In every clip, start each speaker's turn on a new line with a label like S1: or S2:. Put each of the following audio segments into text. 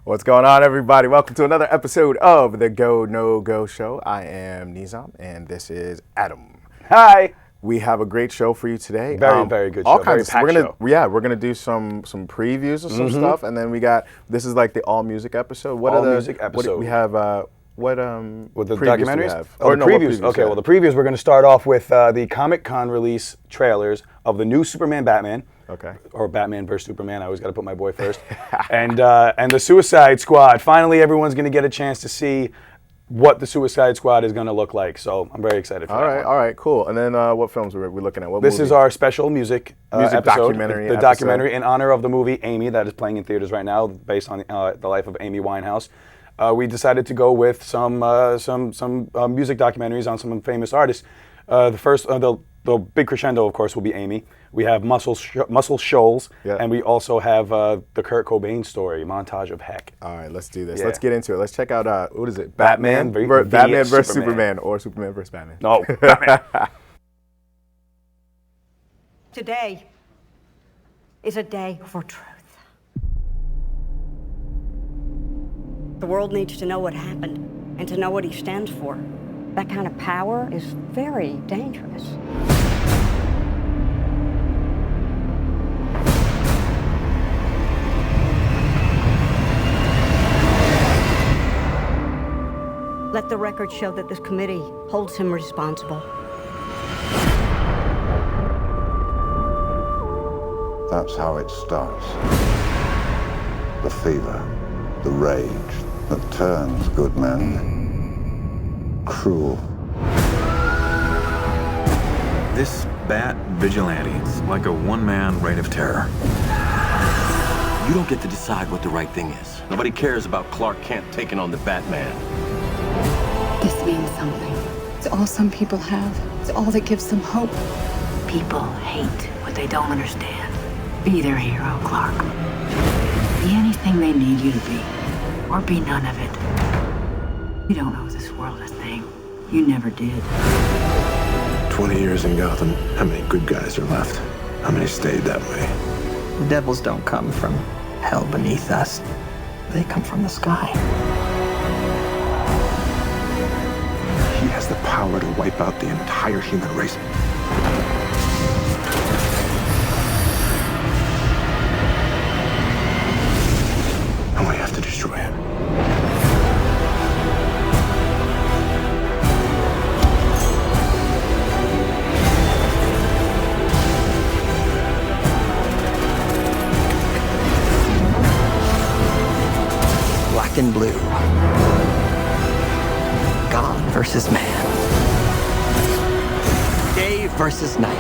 S1: What's going on, everybody? Welcome to another episode of the GoNoGo show. I am Nizam, and this is Adam.
S2: Hi.
S1: We have a great show for you today.
S2: Very good
S1: all
S2: show.
S1: Kinds
S2: Very
S1: of,
S2: packed
S1: show. We're gonna do some previews of some stuff, and then we got this is like the all music episode.
S2: Music episode.
S1: We have what
S2: with the
S1: previews
S2: documentaries?
S1: do we have?
S2: Oh, the previews. Okay, well the previews we're going to start off with the Comic-Con release trailers of the new Superman Batman.
S1: Okay.
S2: Or Batman vs Superman. I always got to put my boy first. and the Suicide Squad. Finally, everyone's going to get a chance to see what the Suicide Squad is going to look like. So I'm very excited for that.
S1: All right, cool. And then what films are we looking at? What
S2: This
S1: movie?
S2: is our special music episode,
S1: documentary.
S2: The documentary in honor of the movie Amy that is playing in theaters right now, based on the life of Amy Winehouse. We decided to go with some music documentaries on some famous artists. The first, the big crescendo, of course, will be Amy. We have Muscle Shoals, and we also have the Kurt Cobain story, Montage of Heck.
S1: All right, let's do this. Yeah. Let's get into it. Let's check out, what is it?
S2: Batman
S1: versus Superman, or Superman versus Batman.
S2: No, Batman.
S3: Today is a day for truth. The world needs to know what happened and to know what he stands for. That kind of power is very dangerous. Let the record show that this committee holds him responsible.
S4: That's how it starts. The fever, the rage that turns good men cruel.
S5: This Bat Vigilante is like a one-man reign of terror.
S6: You don't get to decide what the right thing is. Nobody cares about Clark Kent taking on the Batman.
S7: This means something. It's all some people have. It's all that gives them hope.
S8: People hate what they don't understand. Be their hero, Clark. Be anything they need you to be, or be none of it. You don't owe this world a thing. You never did.
S5: 20 years in Gotham, how many good guys are left? How many stayed that way?
S9: The devils don't come from hell beneath us. They come from the sky.
S5: He has the power to wipe out the entire human race. And we have to destroy him.
S9: Black and blue. God versus man. Day versus night.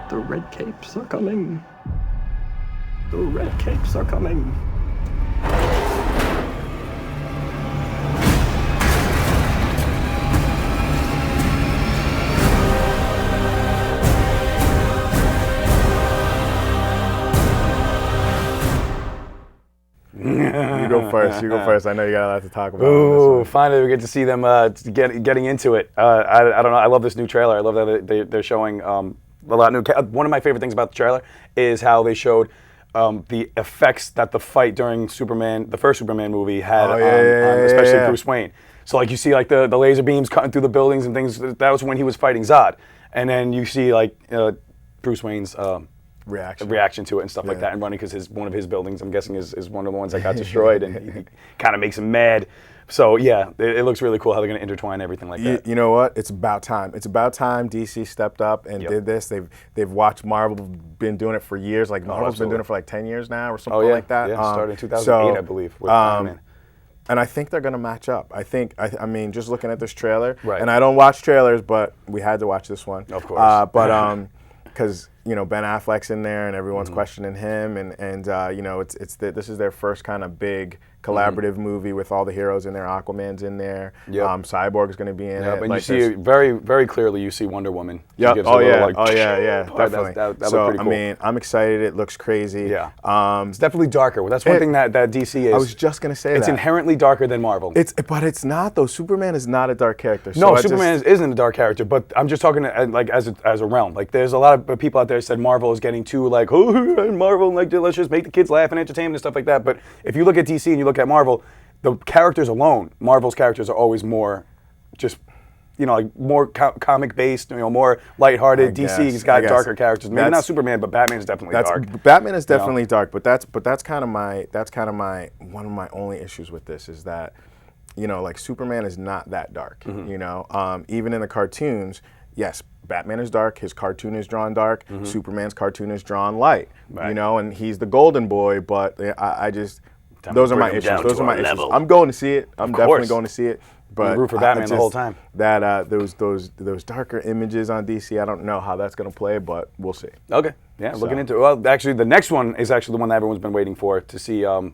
S9: The red capes are coming. The red capes are coming.
S1: You go first. I know you got a lot to talk about.
S2: Ooh, finally we get to see them getting into it. I don't know. I love this new trailer. I love that they're showing a lot of new. One of my favorite things about the trailer is how they showed the effects that the fight during the first Superman movie had on especially Bruce Wayne. So like you see like the laser beams cutting through the buildings and things. That was when he was fighting Zod, and then you see like Bruce Wayne's reaction to it and stuff like that, and running because one of his buildings, I'm guessing, is one of the ones that got destroyed, and he kind of makes him mad. So yeah, it looks really cool how they're going to intertwine everything like that.
S1: You know what? It's about time. It's about time DC stepped up and did this. They've watched Marvel been doing it for years. Like Marvel's been doing it for like 10 years now or something like that.
S2: Yeah, started in 2008, I believe, with Iron Man.
S1: And I think they're going to match up. I mean, just looking at this trailer,
S2: right.
S1: And I don't watch trailers, but we had to watch this one.
S2: Of course.
S1: Because Ben Affleck's in there and everyone's questioning him, and this is their first kind of big collaborative movie with all the heroes in there. Aquaman's in there.
S2: Yep.
S1: Cyborg's going to be in it.
S2: And you see very, very clearly. You see Wonder Woman.
S1: Yeah. Definitely.
S2: That
S1: So
S2: pretty cool.
S1: I mean, I'm excited. It looks crazy.
S2: Yeah. It's definitely darker. That's one thing that DC is.
S1: I was just going to say
S2: it's inherently darker than Marvel.
S1: But it's not though. Superman is not a dark character.
S2: No, Superman isn't a dark character. But I'm just talking like as a realm. Like there's a lot of people out there there said Marvel is getting too like, oh, Marvel, like let's just make the kids laugh and entertain and stuff like that. But if you look at DC and you look at Marvel, the characters alone, Marvel's characters are always more just, like more comic based, more lighthearted. DC's got darker characters. Maybe not Superman, but Batman's definitely dark.
S1: Batman is definitely dark, but that's kind of my one of my only issues with this is that, like Superman is not that dark. Even in the cartoons, yes, Batman is dark. His cartoon is drawn dark. Superman's cartoon is drawn light. Right. And he's the golden boy. But I just those are my issues. Those are my issues. I'm going to see it. I'm definitely going to see it. But
S2: root for Batman the whole time.
S1: That those darker images on DC, I don't know how that's going to play, but we'll see.
S2: Okay, yeah, looking into it. Well, actually, the next one is actually the one that everyone's been waiting for to see. Well,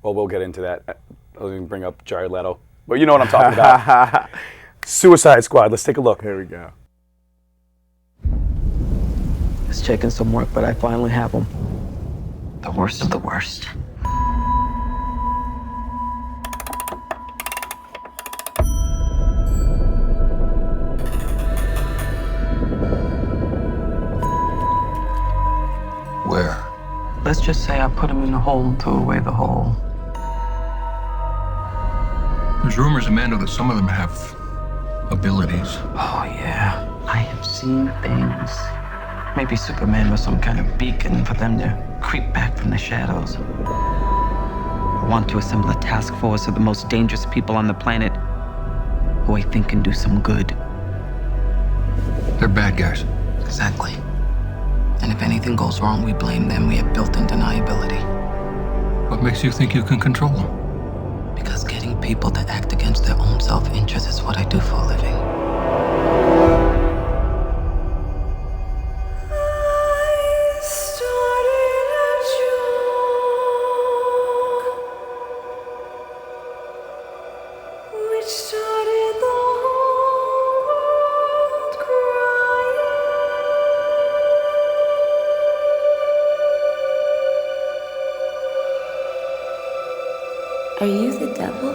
S2: we'll get into that. I was going to bring up Jared Leto, but you know what I'm talking about. Suicide Squad. Let's take a look.
S1: Here we go.
S10: It's taken some work, but I finally have them. The worst of the worst.
S4: Where?
S10: Let's just say I put him in the hole and threw away the hole.
S11: There's rumors, Amanda, that some of them have abilities.
S10: Oh, yeah. I have seen things. Maybe Superman was some kind of beacon for them to creep back from the shadows. I want to assemble a task force of the most dangerous people on the planet who I think can do some good.
S11: They're bad guys.
S10: Exactly. And if anything goes wrong, we blame them. We have built-in deniability.
S11: What makes you think you can control them?
S10: Because getting people to act against their own self-interest is what I do for a living.
S12: Are you the devil?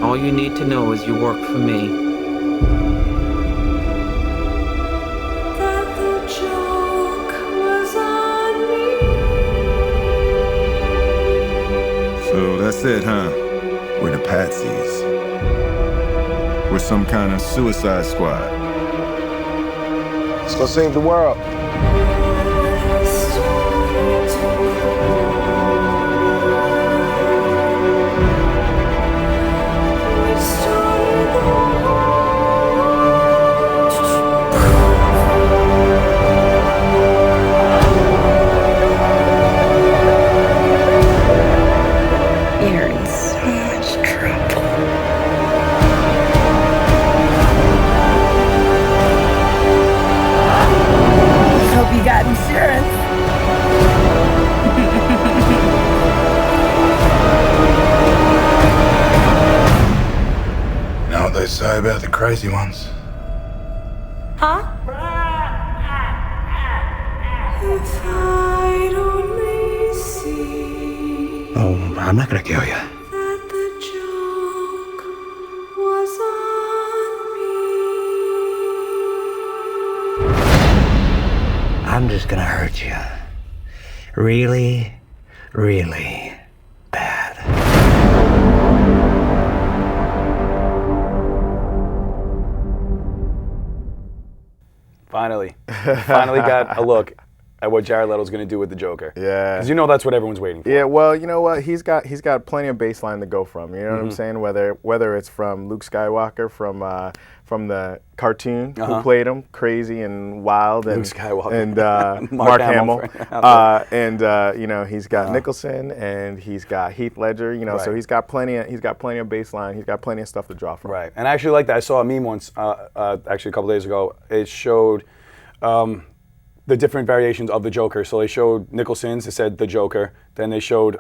S10: All you need to know is you work for me.
S13: So that's it, huh? We're the patsies. We're some kind of suicide squad.
S1: Let's go save the world.
S12: You're in so much trouble. Hope you got insurance.
S13: Know what they say about the crazy ones?
S12: Huh? If I'd only see
S5: Oh, I'm not gonna kill you.
S12: that the joke was on me.
S5: I'm just gonna hurt you. Really, really bad.
S2: Finally got a look at what Jared Leto's going to do with the Joker.
S1: Yeah.
S2: Because that's what everyone's waiting for.
S1: Yeah, well, you know what? He's got plenty of baseline to go from. You know what I'm saying? Whether it's from Luke Skywalker from the cartoon who played him, crazy and wild, and
S2: Luke Skywalker.
S1: And Mark Hamill, and he's got Nicholson and he's got Heath Ledger.
S2: Right.
S1: So he's got plenty of baseline. He's got plenty of stuff to draw from.
S2: Right, and I actually like that. I saw a meme once, actually a couple days ago. It showed the different variations of the Joker. So they showed Nicholson's. It said the Joker. Then they showed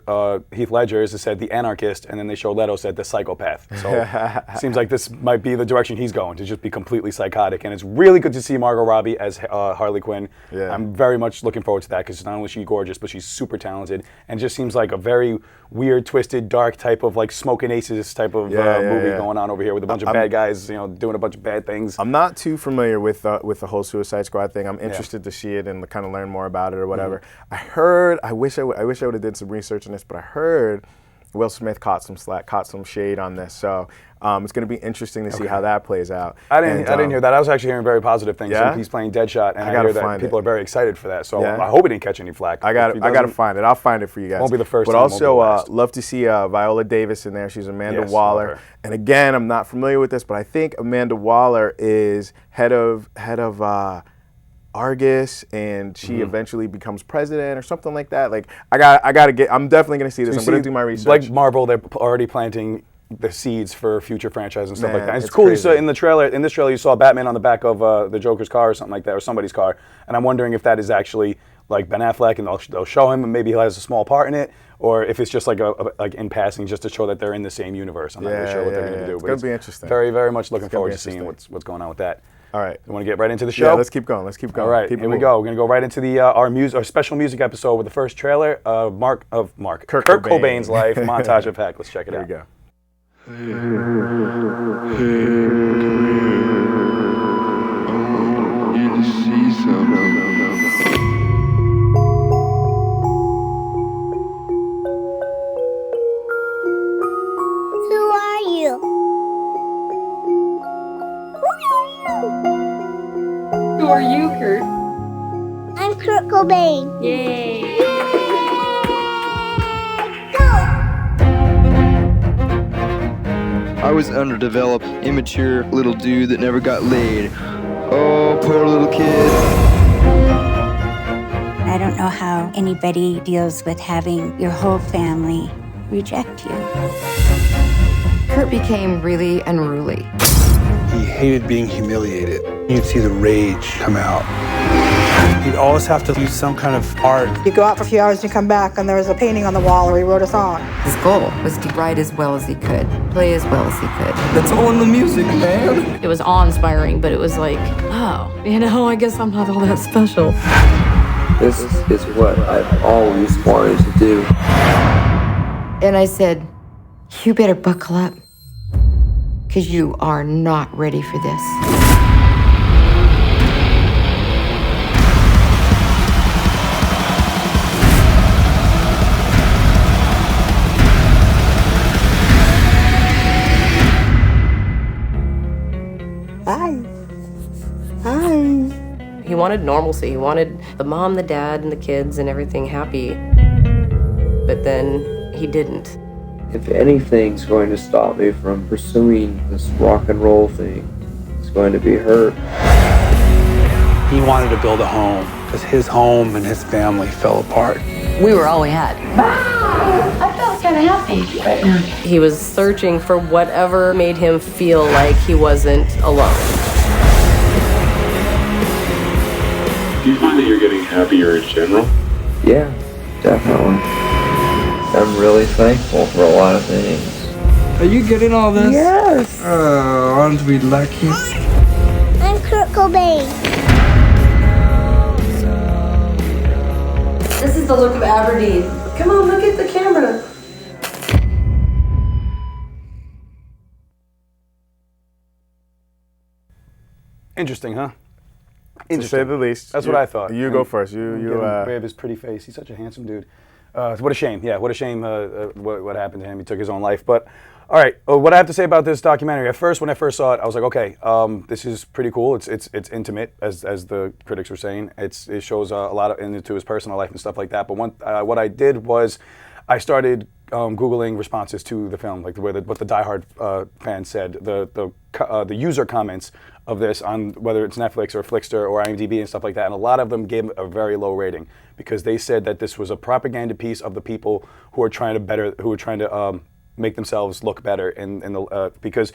S2: Heath Ledger, as I said, the anarchist, and then they showed Leto, said the psychopath. So it seems like this might be the direction he's going, to just be completely psychotic. And it's really good to see Margot Robbie as Harley Quinn.
S1: Yeah.
S2: I'm very much looking forward to that, because not only is she gorgeous, but she's super talented, and just seems like a very weird, twisted, dark type of like Smoking Aces type of movie going on over here with a bunch of bad guys, you know, doing a bunch of bad things.
S1: I'm not too familiar with the whole Suicide Squad thing. I'm interested to see it and kind of learn more about it or whatever. I wish I would have did some research on this, but I heard Will Smith caught some shade on this. So it's going to be interesting to see how that plays out.
S2: I didn't hear that. I was actually hearing very positive things.
S1: Yeah?
S2: He's playing Deadshot, and I hear that people are very excited for that. So I hope he didn't catch any flack.
S1: I got to find it. I'll find it for you guys.
S2: Won't be the first.
S1: But
S2: time,
S1: also, love to see Viola Davis in there. She's Amanda Waller. And again, I'm not familiar with this, but I think Amanda Waller is head of Argus, and she eventually becomes president or something like that. Like I'm definitely gonna see this. I'm gonna do my research.
S2: Like Marvel, they're already planting the seeds for future franchise and stuff like that. And it's cool.
S1: Crazy.
S2: You saw in this trailer, you saw Batman on the back of the Joker's car or something like that, or somebody's car. And I'm wondering if that is actually like Ben Affleck, and they'll show him, and maybe he has a small part in it, or if it's just like like in passing, just to show that they're in the same universe. I'm not really sure what they're going to do.
S1: It's going to be interesting.
S2: Very, very much looking forward to seeing what's going on with that.
S1: All right.
S2: You want to get right into the show?
S1: Yeah, let's keep going. All
S2: right, here we go. We're going to go right into the our special music episode with the first trailer, Kurt Cobain's life, Montage of Heck. Let's check it out.
S1: Here we go.
S14: You to see something.
S15: Who are you?
S16: Who are you, Kurt?
S15: I'm Kurt Cobain.
S16: Yay!
S17: I was underdeveloped, immature little dude that never got laid. Oh, poor little kid.
S18: I don't know how anybody deals with having your whole family reject you.
S19: Kurt became really unruly.
S5: He hated being humiliated. You'd see the rage come out. He'd always have to do some kind of art.
S20: You go out for a few hours and you come back and there was a painting on the wall or he wrote a song.
S19: His goal was to write as well as he could, play as well as he could.
S17: That's all in the music, man.
S16: It was awe-inspiring, but it was like, oh, I guess I'm not all that special.
S17: This is what I've always wanted to do.
S19: And I said, you better buckle up, because you are not ready for this.
S16: He wanted normalcy. He wanted the mom, the dad, and the kids and everything happy. But then he didn't.
S17: If anything's going to stop me from pursuing this rock and roll thing, it's going to be her.
S5: He wanted to build a home because his home and his family fell apart.
S8: We were all we had. I felt kind of happy right now.
S16: He was searching for whatever made him feel like he wasn't alone.
S21: Do you find that you're getting happier in general?
S17: Yeah, definitely. I'm really thankful for a lot of things.
S5: Are you getting all this?
S17: Yes.
S5: Oh, aren't we lucky?
S15: I'm Kurt Cobain.
S16: This is the look of Aberdeen. Come on, look at the camera.
S2: Interesting, huh?
S1: To say the least.
S2: That's what I thought.
S1: You go first.
S2: We have his pretty face. He's such a handsome dude. What a shame. Yeah, what a shame what happened to him. He took his own life. But, all right, what I have to say about this documentary, when I first saw it, I was like, okay, this is pretty cool. It's intimate, as the critics were saying. It shows a lot into his personal life and stuff like that. But what I did was I started Googling responses to the film, like what the diehard fans said, the user comments of this on whether it's Netflix or Flickster or IMDb and stuff like that, and a lot of them gave a very low rating because they said that this was a propaganda piece of the people who are trying to make themselves look better, because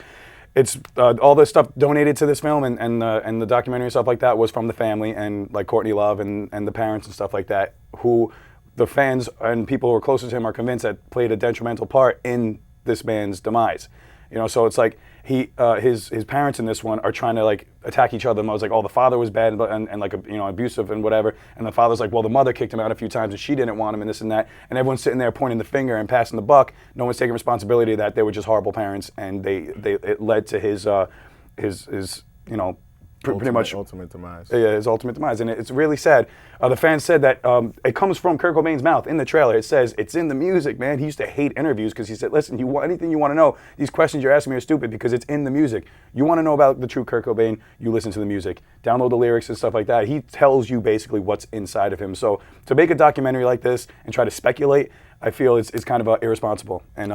S2: it's all the stuff donated to this film and the documentary and stuff like that was from the family and like Courtney Love and the parents and stuff like that who the fans and people who are closest to him are convinced that played a detrimental part in this man's demise. You know, so it's like his parents in this one are trying to like attack each other. I was like, oh, the father was bad and like, you know, abusive and whatever. And the father's like, well, the mother kicked him out a few times and she didn't want him and this and that. And everyone's sitting there pointing the finger and passing the buck. No one's taking responsibility that they were just horrible parents, and it led to his you know, pretty much
S1: ultimate demise.
S2: Yeah, his ultimate demise, and it's really sad. The fans said that it comes from Kurt Cobain's mouth in the trailer. It says it's in the music, man. He used to hate interviews because he said, "Listen, anything you want to know, these questions you're asking me are stupid because it's in the music. You want to know about the true Kurt Cobain, you listen to the music, download the lyrics and stuff like that." He tells you basically what's inside of him. So to make a documentary like this and try to speculate, I feel it's kind of irresponsible. And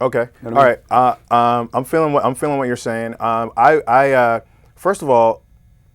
S1: okay,
S2: you know what
S1: all right. I'm feeling what you're saying. First of all,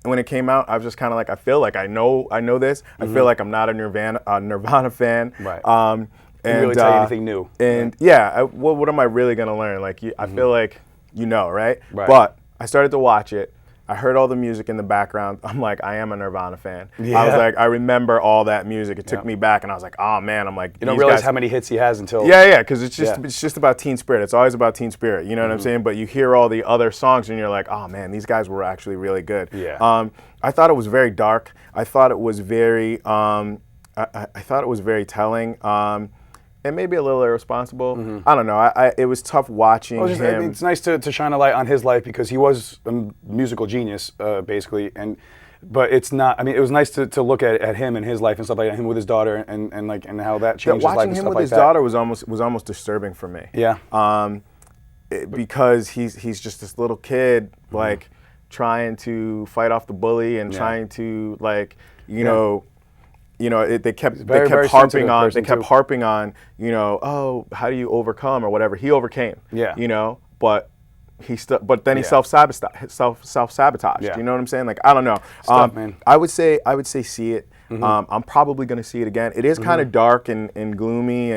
S1: when it came out, I was just kind of like, I feel like I know this. I feel like I'm not a Nirvana fan.
S2: Right.
S1: And
S2: really tell you anything new.
S1: And yeah, what am I really gonna learn? Like, I feel like you know, right?
S2: Right.
S1: But I started to watch it. I heard all the music in the background. I'm like, I am a Nirvana fan.
S2: Yeah.
S1: I was like, I remember all that music. It took me back, and I was like, oh man. I'm like,
S2: you don't realize how many hits he has until.
S1: Yeah, because it's just about teen spirit. It's always about teen spirit. You know what I'm saying? But you hear all the other songs, and you're like, oh man, these guys were actually really good.
S2: Yeah.
S1: I thought it was very dark. I thought it was very. I thought it was very telling. And maybe a little irresponsible. I don't know. It was tough watching him.
S2: It's nice to shine a light on his life because he was a musical genius, basically. But it's not. I mean, it was nice to look at him and his life and stuff like that. Him with his daughter and how that changed his life
S1: watching
S2: and
S1: him
S2: stuff
S1: with
S2: like
S1: his
S2: that.
S1: daughter was almost disturbing for me.
S2: Yeah.
S1: Because he's just this little kid, like trying to fight off the bully and trying to like they kept harping on, you know, oh, how do you overcome or whatever. He overcame.
S2: Yeah.
S1: You know, but he then he self-sabotaged.
S2: Yeah.
S1: You know what I'm saying? Like, I don't know.
S2: Man.
S1: I would say see it. I'm probably going to see it again. It is kind of dark and gloomy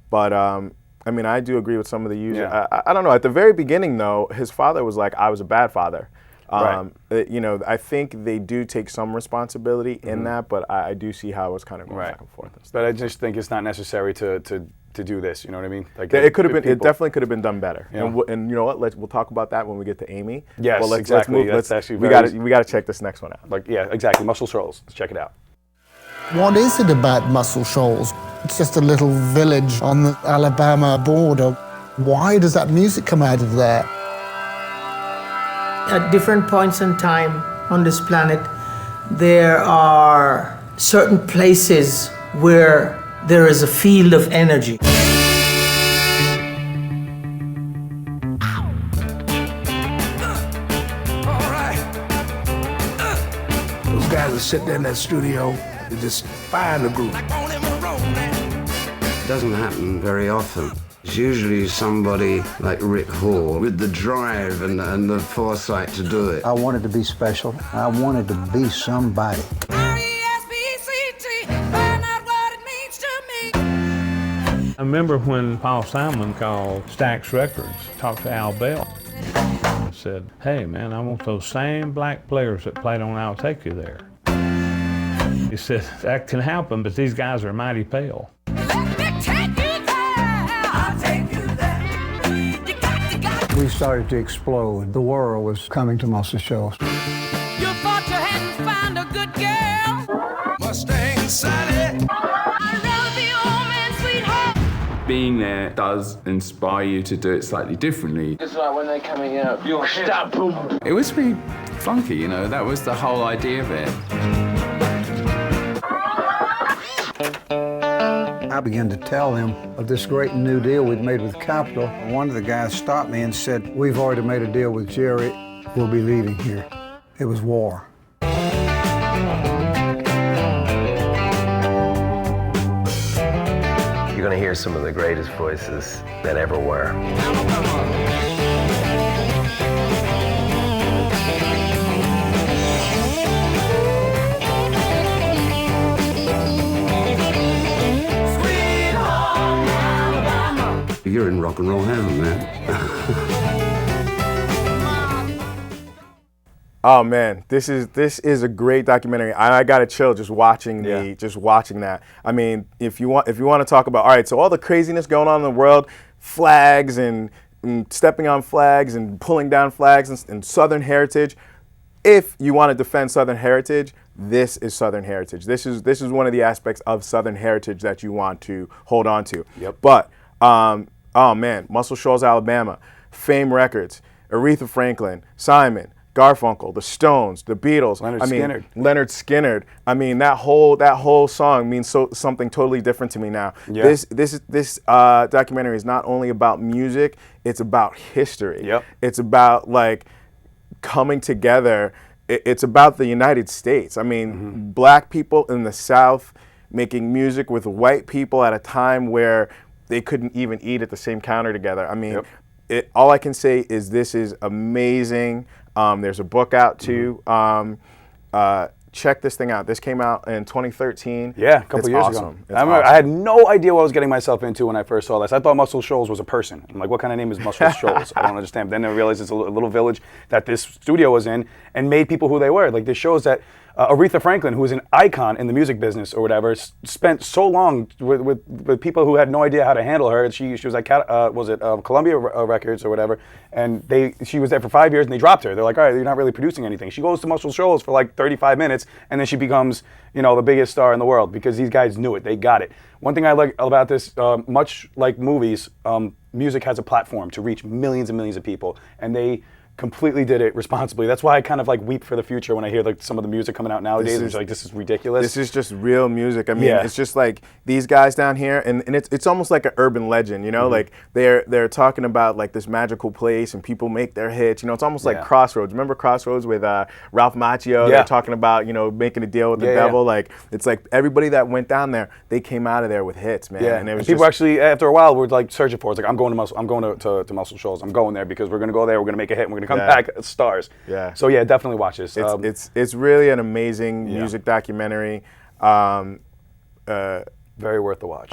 S1: but I mean, I do agree with some of the users.
S2: Yeah.
S1: I don't know. At the very beginning, though, his father was like, I was a bad father.
S2: Right.
S1: You know, I think they do take some responsibility in that, but I do see how it was kind of going back and forth.
S2: But I just think it's not necessary to do this. You know what I mean? Like
S1: it could have been. It definitely could have been done better.
S2: Yeah.
S1: And you know what? We'll talk about that when we get to Amy.
S2: Yes,
S1: well,
S2: exactly.
S1: Let's move. We got to check this next one out.
S2: Like, yeah, exactly. Muscle Shoals. Let's check it out.
S3: What is it about Muscle Shoals? It's just a little village on the Alabama border. Why does that music come out of there?
S22: At different points in time on this planet, there are certain places where there is a field of energy.
S23: Those guys are sitting there in that studio, they just find the groove.
S24: It doesn't happen very often. It's usually somebody like Rick Hall with the drive and the foresight to do it.
S25: I wanted to be special. I wanted to be somebody.
S26: I remember when Paul Simon called Stax Records, talked to Al Bell. Said, hey man, I want those same black players that played on I'll Take You There. He said, that can happen, but these guys are mighty pale.
S25: We started to explode. The world was coming to Muscle Shoals.
S27: You thought you hadn't found a good girl. Mustang Sally. I'd rather be old man, sweetheart.
S28: Being there does inspire you to do it slightly differently.
S9: It's like when they're coming out, you'll stop them.
S28: It was pretty funky, you know, that was the whole idea of it.
S25: I began to tell them of this great new deal we'd made with Capitol. One of the guys stopped me and said, we've already made a deal with Jerry. We'll be leaving here. It was war.
S29: You're going to hear some of the greatest voices that ever were.
S24: You're in rock and roll heaven, man.
S1: Oh man, this is a great documentary. I got to chill just watching that. I mean, if you want to talk about, all right, so all the craziness going on in the world, flags and stepping on flags and pulling down flags and Southern heritage. If you want to defend Southern heritage, this is Southern heritage. This is one of the aspects of Southern heritage that you want to hold on to.
S2: Yep.
S1: But oh man, Muscle Shoals, Alabama, Fame Records, Aretha Franklin, Simon, Garfunkel, the Stones, the Beatles, Leonard Skinner. I mean, that whole song means something totally different to me now.
S2: Yeah.
S1: This documentary is not only about music, it's about history.
S2: Yep.
S1: It's about like coming together. It's about the United States. I mean, black people in the South making music with white people at a time where they couldn't even eat at the same counter together. I mean, all I can say is this is amazing. There's a book out too. Check this thing out. This came out in 2013.
S2: Yeah, a couple years ago. I remember I had no idea what I was getting myself into when I first saw this. I thought Muscle Shoals was a person. I'm like, what kind of name is Muscle Shoals? I don't understand. But then I realized it's a little village that this studio was in and made people who they were. Like, this shows that Aretha Franklin, who is an icon in the music business or whatever, spent so long with people who had no idea how to handle her. She was like, Columbia Records or whatever, and she was there for 5 years and they dropped her. They're like, all right, you're not really producing anything. She goes to Muscle Shoals for like 35 minutes and then she becomes, the biggest star in the world because these guys knew it. They got it. One thing I like about this, much like movies, music has a platform to reach millions and millions of people, and they completely did it responsibly. That's why I kind of like weep for the future when I hear like some of the music coming out nowadays. It's like, this is ridiculous.
S1: This is just real music. I mean, it's just like these guys down here, and it's almost like an urban legend, like they're talking about like this magical place and people make their hits. It's almost like Crossroads. Remember Crossroads with Ralph Macchio? They're talking about making a deal with the devil. Like, it's like everybody that went down there, they came out of there with hits, man.
S2: Yeah.
S1: And it was
S2: people actually after a while were like searching for it. It's like, I'm going to Muscle Shoals. I'm going there because we're gonna go there. We're gonna make a hit. And we're gonna come back as stars.
S1: Yeah.
S2: So yeah, definitely watch this.
S1: It's really an amazing music documentary.
S2: Very worth the watch.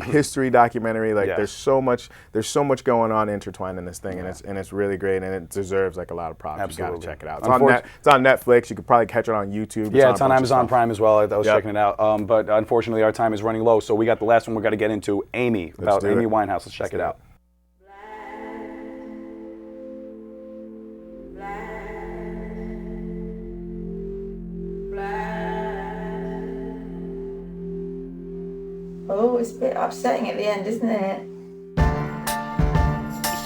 S1: History documentary. Like there's so much going on intertwined in this thing, and it's really great, and it deserves like a lot of props.
S2: Absolutely.
S1: You gotta check it out. It's on Netflix. You could probably catch it on YouTube.
S2: It's on Amazon Prime as well. I was checking it out. But unfortunately, our time is running low, so we got the last one we got to get into, Amy, about Amy Winehouse. Let's check it out.
S19: Oh, it's a bit upsetting at the end, isn't it?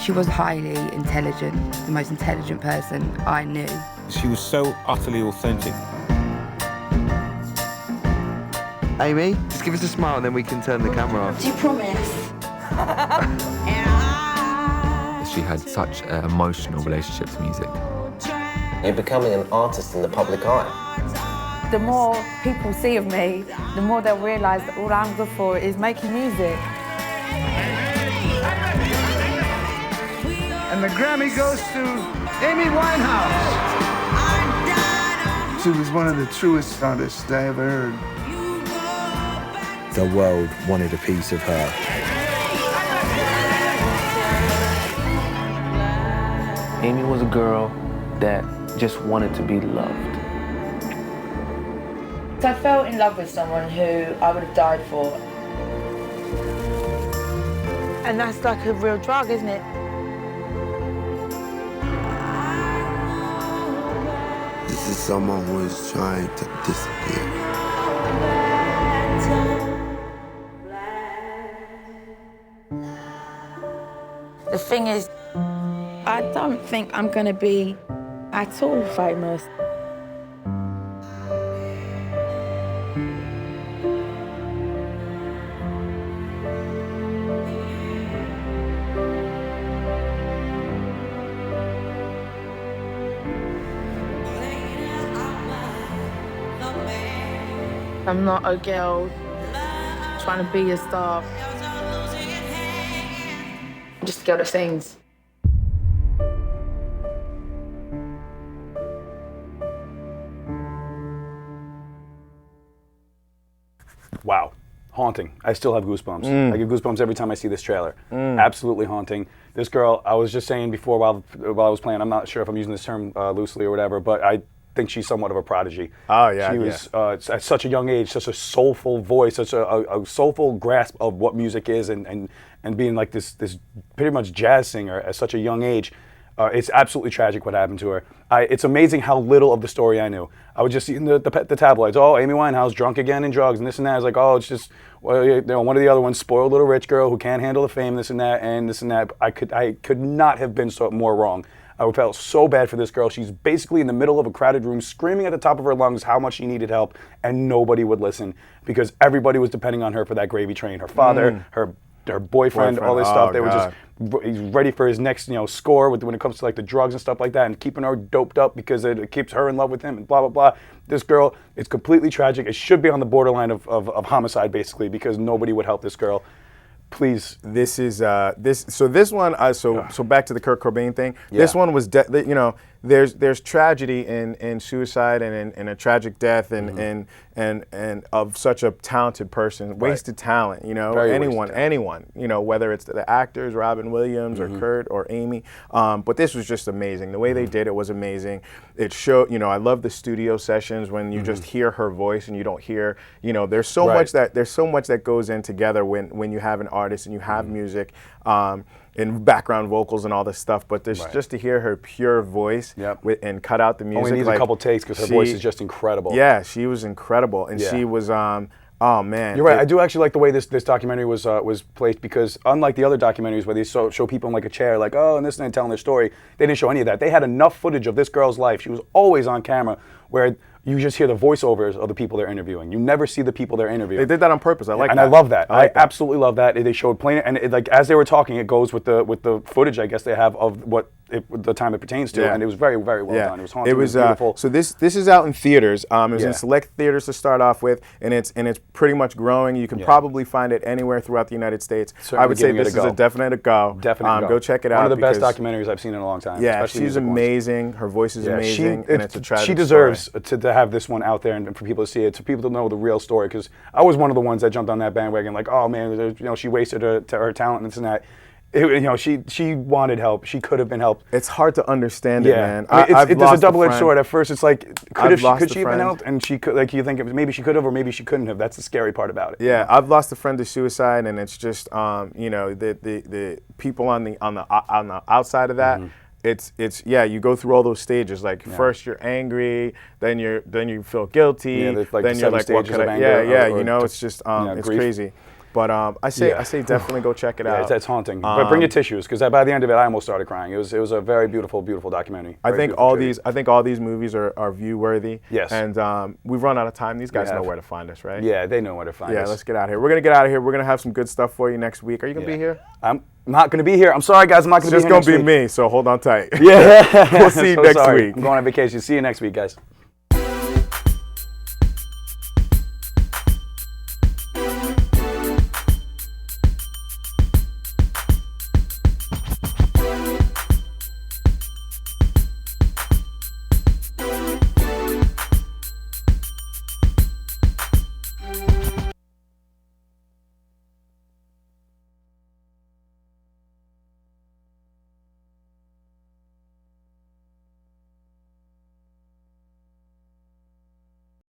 S19: She was highly intelligent, the most intelligent person I knew.
S5: She was so utterly authentic.
S4: Amy, just give us a smile and then we can turn the camera off.
S19: Do you promise?
S6: She had such an emotional relationship to music.
S7: You're becoming an artist in the public eye.
S10: The more people see of me, the more they'll realise that all I'm good for is making music.
S25: And the Grammy goes to Amy Winehouse.
S23: She was one of the truest artists I ever heard.
S5: The world wanted a piece of her.
S11: Amy was a girl that just wanted to be loved.
S19: I fell in love with someone who I would have died for.
S10: And that's like a real drug, isn't it?
S24: This is someone who is trying to disappear.
S10: The thing is, I don't think I'm going to be at all famous. I'm not a girl trying to be a star. I'm just a girl that sings.
S2: Wow. Haunting. I still have goosebumps. I get goosebumps every time I see this trailer. Absolutely haunting. This girl, I was just saying before while I was playing, I'm not sure if I'm using this term loosely or whatever, but I think she's somewhat of a prodigy.
S1: Oh, yeah.
S2: She was at such a young age, such a soulful voice, such a soulful grasp of what music is, and being like this pretty much jazz singer at such a young age. It's absolutely tragic what happened to her. It's amazing how little of the story I knew. I was just seeing the tabloids. Oh, Amy Winehouse drunk again in drugs and this and that. I was like, oh, it's just one of the other ones, spoiled little rich girl who can't handle the fame, this and that, and this and that. I could not have been more wrong. I felt so bad for this girl. She's basically in the middle of a crowded room screaming at the top of her lungs how much she needed help, and nobody would listen because everybody was depending on her for that gravy train. Her father, her boyfriend, all this stuff. They were just he's ready for his next score when it comes to like the drugs and stuff like that, and keeping her doped up because it keeps her in love with him and blah blah blah. This girl, it's completely tragic. It should be on the borderline of homicide basically because nobody would help this girl. Please.
S1: This is this one. So back to the Kurt Cobain thing.
S2: Yeah.
S1: This one was there's tragedy in suicide and in a tragic death and of such a talented person, wasted talent.
S2: Very
S1: anyone. Whether it's the actors, Robin Williams or Kurt or Amy. But this was just amazing. The way they did it was amazing. It showed. I love the studio sessions when you just hear her voice and you don't hear. There's so much that goes in together when you have an artist and you have music. And background vocals and all this stuff, but just to hear her pure voice and cut out the music.
S2: Only needs a couple takes because her voice is just incredible.
S1: Yeah, she was incredible, and she was. Oh man,
S2: you're right. I do actually like the way this documentary was placed because unlike the other documentaries where they show people in like a chair, like and this and that telling their story, they didn't show any of that. They had enough footage of this girl's life. She was always on camera, where you just hear the voiceovers of the people they're interviewing. You never see the people they're interviewing.
S1: They did that on purpose. I like that.
S2: And I love that. I absolutely love that. They showed plain, and as they were talking, it goes with the footage I guess they have of the time it pertains to, and it was very, very well done. It was haunting. It was beautiful.
S1: So this is out in theaters. It was in select theaters to start off with, and it's pretty much growing. You can probably find it anywhere throughout the United States.
S2: Certainly
S1: I would say this is a definite go.
S2: Definite go.
S1: Go check it out.
S2: One of the best documentaries I've seen in a long time.
S1: Yeah, she's amazing. Her voice is amazing, and it's a tragic
S2: She deserves to have this one out there and for people to see it, so people to know the real story. Because I was one of the ones that jumped on that bandwagon, like, oh man, she wasted her talent and this and that. She wanted help. She could have been helped.
S1: It's hard to understand it, man.
S2: There's a double-edged sword. At first, it's like, could she have been helped? And she could, you think maybe she could have, or maybe she couldn't have. That's the scary part about it.
S1: Yeah, I've lost a friend to suicide, and it's just, the people on the outside of that. It's you go through all those stages. Like first you're angry, then you feel guilty, then you're like, what could I? It's just it's crazy. But I say definitely go check it out.
S2: It's haunting. But bring your tissues because by the end of it, I almost started crying. It was a very beautiful, beautiful documentary.
S1: I think all these movies are view worthy.
S2: Yes.
S1: And we've run out of time. These guys know where to find us, right?
S2: Yeah, they know where to find us.
S1: Yeah, let's get out of here. We're gonna get out of here. We're gonna have some good stuff for you next week. Are you gonna be here?
S2: I'm not gonna be here. I'm sorry, guys. I'm not gonna be here.
S1: It's just gonna be me. So hold on tight.
S2: Yeah.
S1: We'll see you next week.
S2: I'm going on vacation. See you next week, guys.